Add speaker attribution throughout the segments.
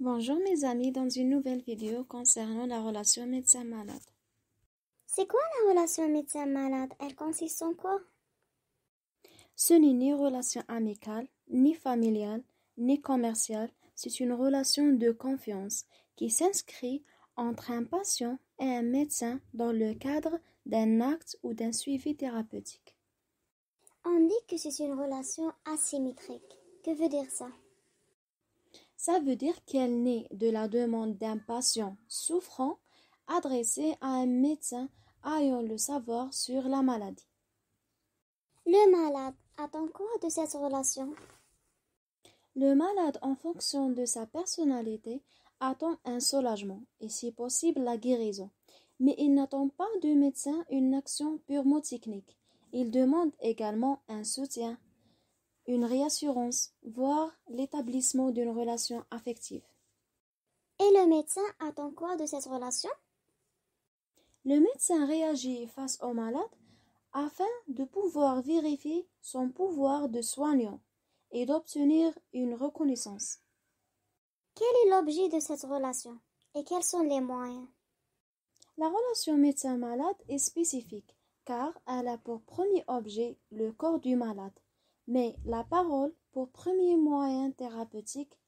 Speaker 1: Bonjour mes amis, dans une nouvelle vidéo concernant la relation médecin-malade.
Speaker 2: C'est quoi la relation médecin-malade? Elle consiste en quoi?
Speaker 1: Ce n'est ni relation amicale, ni familiale, ni commerciale, c'est une relation de confiance qui s'inscrit entre un patient et un médecin dans le cadre d'un acte ou d'un suivi thérapeutique.
Speaker 2: On dit que c'est une relation asymétrique. Que veut dire ça?
Speaker 1: Ça veut dire qu'elle naît de la demande d'un patient souffrant adressée à un médecin ayant le savoir sur la maladie.
Speaker 2: Le malade attend quoi de cette relation?
Speaker 1: Le malade, en fonction de sa personnalité, attend un soulagement et si possible la guérison. Mais il n'attend pas du médecin une action purement technique. Il demande également un soutien, une réassurance, voire l'établissement d'une relation affective.
Speaker 2: Et le médecin attend quoi de cette relation?
Speaker 1: Le médecin réagit face au malade afin de pouvoir vérifier son pouvoir de soignant et d'obtenir une reconnaissance.
Speaker 2: Quel est l'objet de cette relation? Et quels sont les moyens?
Speaker 1: La relation médecin-malade est spécifique car elle a pour premier objet le corps du malade, mais la parole pour premier moyen thérapeutique,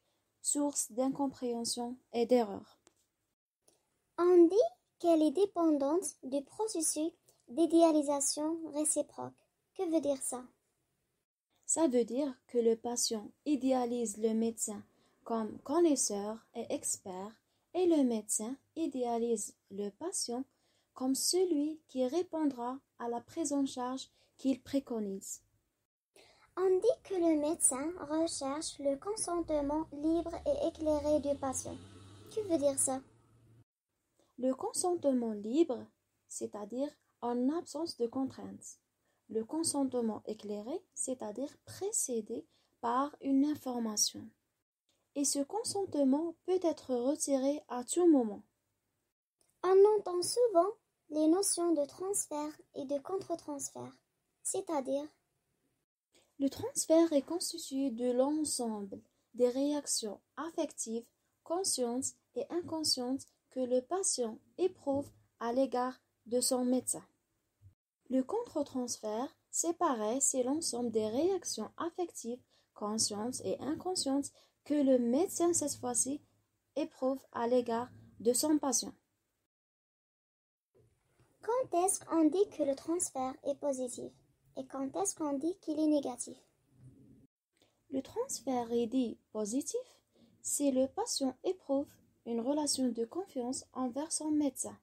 Speaker 1: source d'incompréhension et d'erreur.
Speaker 2: On dit qu'elle est dépendante du processus d'idéalisation réciproque. Que veut dire ça?
Speaker 1: Ça veut dire que le patient idéalise le médecin comme connaisseur et expert et le médecin idéalise le patient comme celui qui répondra à la prise en charge qu'il préconise.
Speaker 2: On dit que le médecin recherche le consentement libre et éclairé du patient. Que veut dire ça?
Speaker 1: Le consentement libre, c'est-à-dire en absence de contraintes. Le consentement éclairé, c'est-à-dire précédé par une information. Et ce consentement peut être retiré à tout moment.
Speaker 2: On entend souvent les notions de transfert et de contre-transfert, c'est-à-dire
Speaker 1: Le transfert est constitué de l'ensemble des réactions affectives, conscientes et inconscientes que le patient éprouve à l'égard de son médecin. Le contre-transfert, c'est pareil, c'est l'ensemble des réactions affectives, conscientes et inconscientes que le médecin, cette fois-ci, éprouve à l'égard de son patient.
Speaker 2: quand est-ce qu'on dit que le transfert est positif et quand est-ce qu'on dit qu'il est négatif.
Speaker 1: Le transfert est dit positif si le patient éprouve une relation de confiance envers son médecin.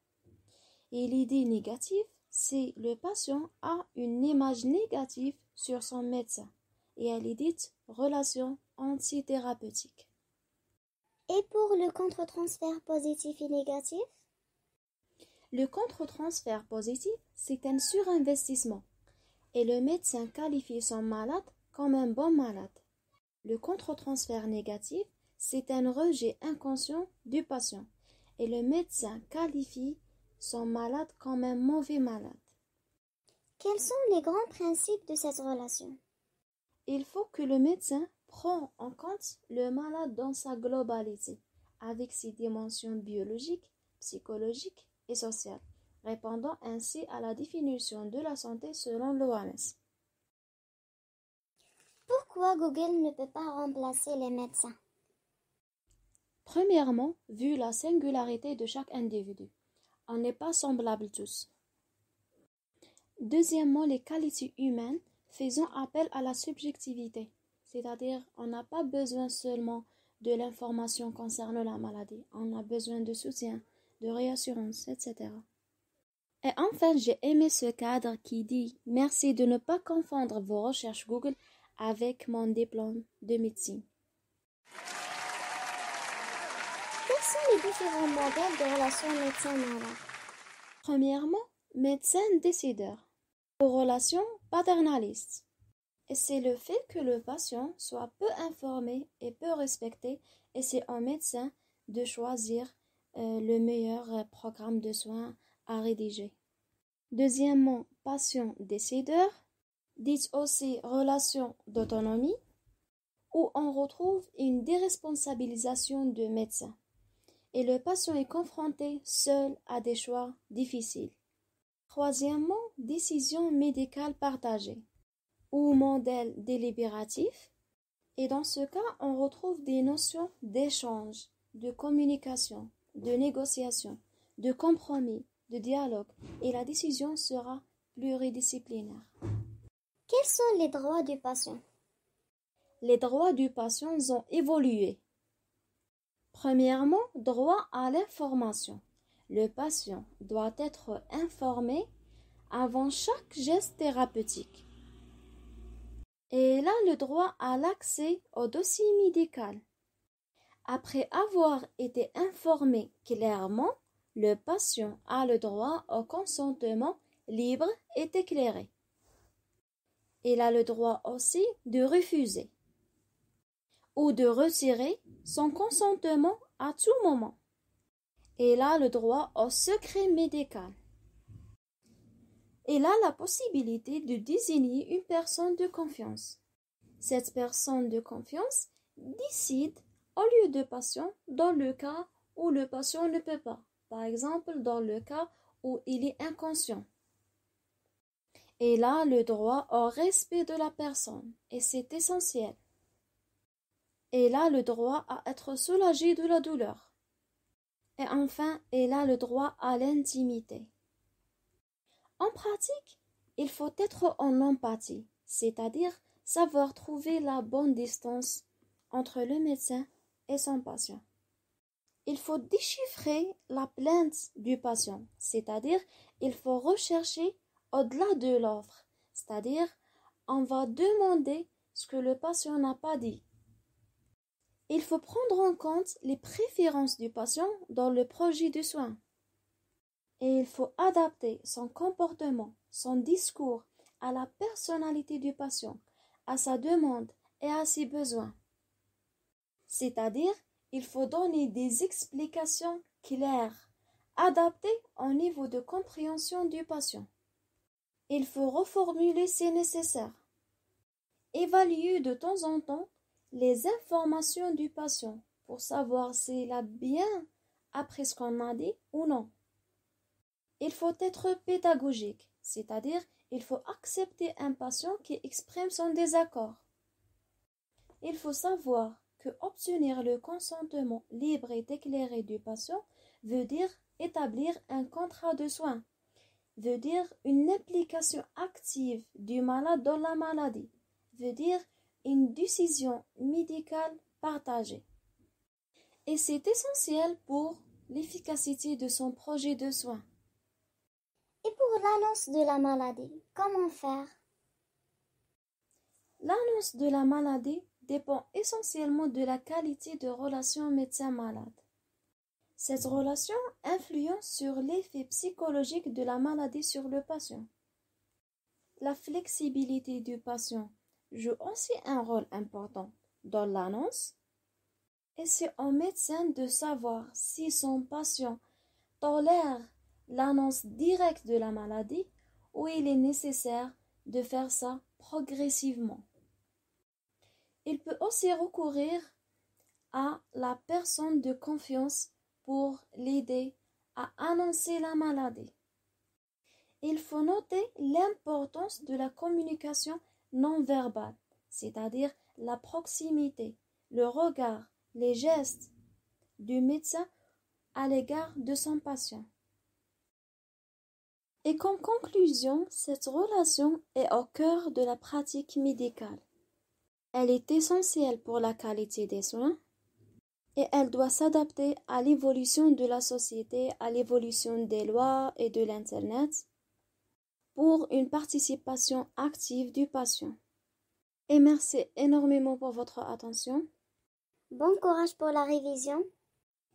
Speaker 1: Et il est dit négatif si le patient a une image négative sur son médecin et elle est dite relation antithérapeutique.
Speaker 2: Et pour le contre-transfert positif et négatif,
Speaker 1: Le contre-transfert positif, c'est un surinvestissement et le médecin qualifie son malade comme un bon malade. Le contre-transfert négatif, c'est un rejet inconscient du patient et le médecin qualifie son malade comme un mauvais malade.
Speaker 2: quels sont les grands principes de cette relation?
Speaker 1: Il faut que le médecin prenne en compte le malade dans sa globalité, avec ses dimensions biologiques, psychologiques et sociales, répondant ainsi à la définition de la santé selon l'OMS.
Speaker 2: Pourquoi Google ne peut pas remplacer les médecins?
Speaker 1: Premièrement, vu la singularité de chaque individu, on n'est pas semblables tous. Deuxièmement, les qualités humaines faisant appel à la subjectivité, c'est-à-dire on n'a pas besoin seulement de l'information concernant la maladie, on a besoin de soutien, de réassurance, etc. Et enfin, j'ai aimé ce cadre qui dit « Merci de ne pas confondre vos recherches Google avec mon diplôme de médecine ».
Speaker 2: Quels sont les différents modèles de relations médecin-malade?
Speaker 1: Premièrement, médecin-décideur, aux relations paternalistes. Et c'est le fait que le patient soit peu informé et peu respecté et c'est au médecin de choisir le meilleur programme de soins à rédiger. Deuxièmement, patient-décideur, dit aussi relation d'autonomie, où on retrouve une déresponsabilisation du médecin et le patient est confronté seul à des choix difficiles. Troisièmement, décision médicale partagée ou modèle délibératif. Et dans ce cas, on retrouve des notions d'échange, de communication, de négociation, de compromis, de dialogue et la décision sera pluridisciplinaire.
Speaker 2: Quels sont les droits du patient?
Speaker 1: Les droits du patient ont évolué. Premièrement, droit à l'information. Le patient doit être informé avant chaque geste thérapeutique. Et il a le droit à l'accès au dossier médical. Après avoir été informé clairement, le patient a le droit au consentement libre et éclairé. Il a le droit aussi de refuser ou de retirer son consentement à tout moment. Il a le droit au secret médical. Il a la possibilité de désigner une personne de confiance. Cette personne de confiance décide au lieu du patient dans le cas où le patient ne peut pas. Par exemple, dans le cas où il est inconscient. Il a le droit au respect de la personne et c'est essentiel. Il a le droit à être soulagé de la douleur. Et enfin, il a le droit à l'intimité. En pratique, il faut être en empathie, c'est-à-dire savoir trouver la bonne distance entre le médecin et son patient. Il faut déchiffrer la plainte du patient, c'est-à-dire il faut rechercher au-delà de l'offre, c'est-à-dire on va demander ce que le patient n'a pas dit. Il faut prendre en compte les préférences du patient dans le projet de soins. Et il faut adapter son comportement, son discours à la personnalité du patient, à sa demande et à ses besoins. C'est-à-dire, il faut donner des explications claires, adaptées au niveau de compréhension du patient. Il faut reformuler si nécessaire. Évaluer de temps en temps les informations du patient pour savoir s'il a bien appris ce qu'on a dit ou non. Il faut être pédagogique, c'est-à-dire il faut accepter un patient qui exprime son désaccord. Il faut savoir que obtenir le consentement libre et éclairé du patient veut dire établir un contrat de soins, veut dire une implication active du malade dans la maladie, veut dire une décision médicale partagée. Et c'est essentiel pour l'efficacité de son projet de soins.
Speaker 2: Et pour l'annonce de la maladie, comment faire?
Speaker 1: L'annonce de la maladie dépend essentiellement de la qualité de relation médecin-malade. Cette relation influence sur l'effet psychologique de la maladie sur le patient. La flexibilité du patient joue aussi un rôle important dans l'annonce et c'est au médecin de savoir si son patient tolère l'annonce directe de la maladie ou il est nécessaire de faire ça progressivement. Il peut aussi recourir à la personne de confiance pour l'aider à annoncer la maladie. Il faut noter l'importance de la communication non verbale, c'est-à-dire la proximité, le regard, les gestes du médecin à l'égard de son patient. Et comme conclusion, cette relation est au cœur de la pratique médicale. Elle est essentielle pour la qualité des soins et elle doit s'adapter à l'évolution de la société, à l'évolution des lois et de l'Internet pour une participation active du patient. Et merci énormément pour votre attention.
Speaker 2: Bon courage pour la révision.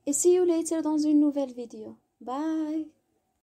Speaker 1: Et see you later dans une nouvelle vidéo. Bye!